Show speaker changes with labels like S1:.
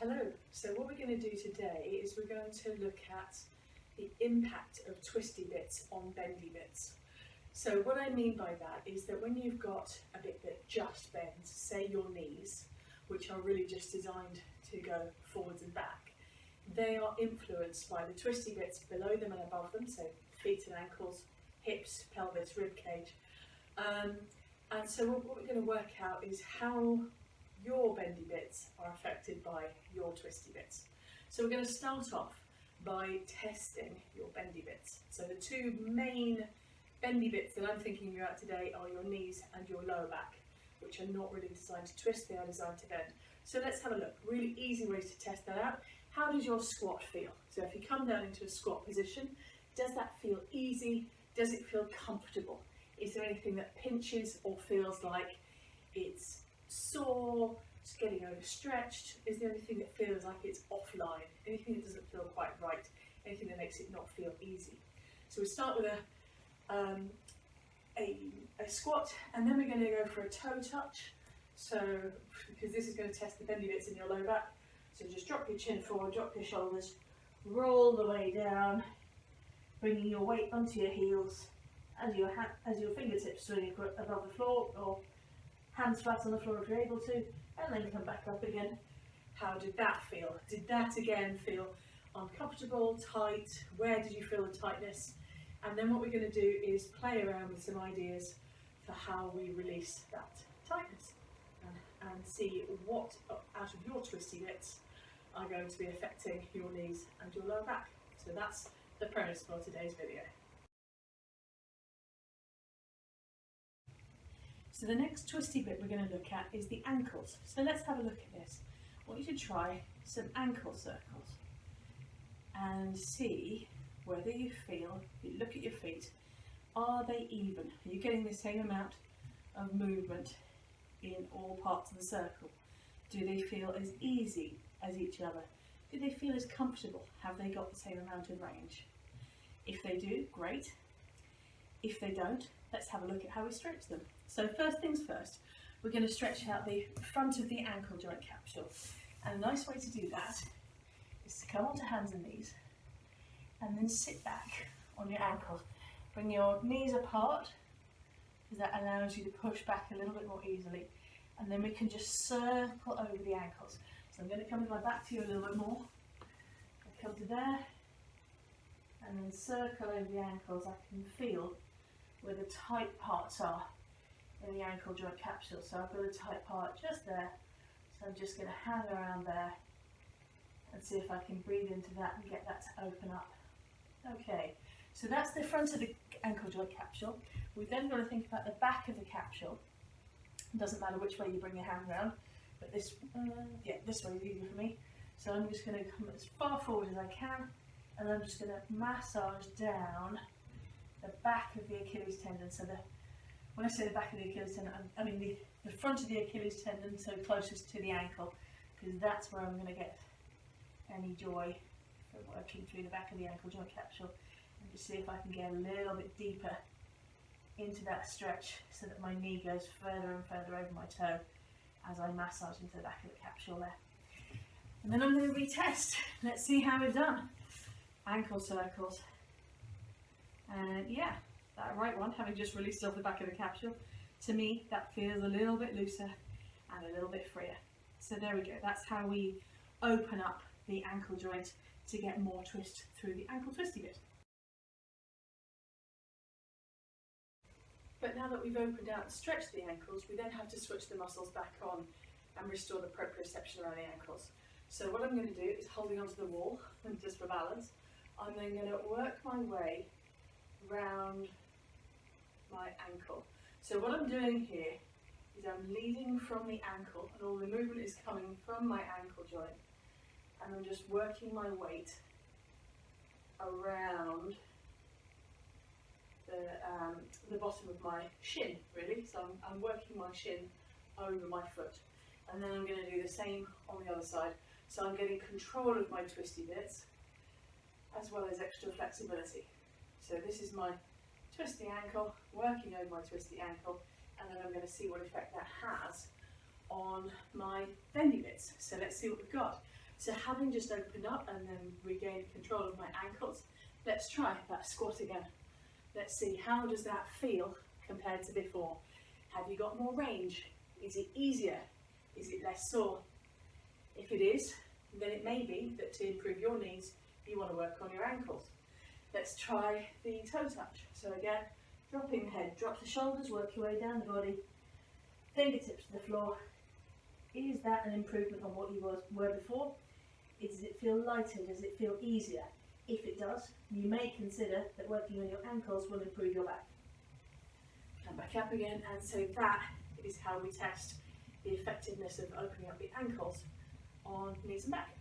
S1: Hello, so what we're going to do today is we're going to look at the impact of twisty bits on bendy bits. So what I mean by that is that when you've got a bit that just bends, say your knees, which are really just designed to go forwards and back, they are influenced by the twisty bits below them and above them, so feet and ankles, hips, pelvis, rib cage. And so what we're going to work out is how your bendy bits are affected by your twisty bits. So we're going to start off by testing your bendy bits. So the two main bendy bits that I'm thinking about today are your knees and your lower back, which are not really designed to twist, they are designed to bend. So let's have a look. Really easy ways to test that out. How does your squat feel? So if you come down into a squat position, does that feel easy? Does it feel comfortable? Is there anything that pinches or feels like it's sore, it's getting overstretched? Is there anything that feels like it's offline? Anything that doesn't feel quite right? Anything that makes it not feel easy? So we start with a squat, and then we're going to go for a toe touch. So, because this is going to test the bendy bits in your lower back. So just drop your chin forward, drop your shoulders, roll the way down, bringing your weight onto your heels as your fingertips swing above the floor, or hands flat on the floor if you're able to, and then come back up again. How did that feel? Did that again feel uncomfortable, tight? Where did you feel the tightness? And then what we're going to do is play around with some ideas for how we release that tightness and see what out of your twisty bits are going to be affecting your knees and your lower back. So that's the premise for today's video. So the next twisty bit we're going to look at is the ankles. So let's have a look at this. I want you to try some ankle circles and see whether you feel, if you look at your feet, are they even? Are you getting the same amount of movement in all parts of the circle? Do they feel as easy as each other? Do they feel as comfortable? Have they got the same amount of range? If they do, great. If they don't, let's have a look at how we stretch them. So first things first, we're going to stretch out the front of the ankle joint capsule. And a nice way to do that is to come onto hands and knees and then sit back on your ankles. Bring your knees apart, because that allows you to push back a little bit more easily. And then we can just circle over the ankles. So I'm going to come with my back to you a little bit more. I come to there, and then circle over the ankles. I can feel where the tight parts are in the ankle joint capsule. So I've got a tight part just there. So I'm just going to hang around there and see if I can breathe into that and get that to open up. Okay, so that's the front of the ankle joint capsule. We've then got to think about the back of the capsule. It doesn't matter which way you bring your hand around, but this way is easier for me. So I'm just going to come as far forward as I can, and I'm just going to massage down the back of the Achilles tendon. So when I say the back of the Achilles tendon, I mean the front of the Achilles tendon, so closest to the ankle, because that's where I'm going to get any joy from working through the back of the ankle joint capsule. And just see if I can get a little bit deeper into that stretch so that my knee goes further and further over my toe as I massage into the back of the capsule there. And then I'm going to retest. Let's see how we've done. Ankle circles. And yeah, that right one, having just released off the back of the capsule, to me that feels a little bit looser and a little bit freer. So there we go. That's how we open up the ankle joint to get more twist through the ankle twisty bit. But now that we've opened out and stretched the ankles, we then have to switch the muscles back on and restore the proprioception around the ankles. So what I'm going to do is, holding onto the wall, and just for balance, I'm then going to work my way round my ankle. So what I'm doing here is I'm leading from the ankle, and all the movement is coming from my ankle joint, and I'm just working my weight around the bottom of my shin, really. So I'm working my shin over my foot, and then I'm going to do the same on the other side. So I'm getting control of my twisty bits as well as extra flexibility. So this is my twisty ankle, working over my twisty ankle, and then I'm going to see what effect that has on my bendy bits. So let's see what we've got. So having just opened up and then regained control of my ankles, let's try that squat again. Let's see, how does that feel compared to before? Have you got more range? Is it easier? Is it less sore? If it is, then it may be that to improve your knees, you want to work on your ankles. Let's try the toe touch. So again, dropping the head, drop the shoulders, work your way down the body, fingertips to the floor. Is that an improvement on what you were before? Does it feel lighter? Does it feel easier? If it does, you may consider that working on your ankles will improve your back. Come back up again, and so that is how we test the effectiveness of opening up the ankles on knees and back.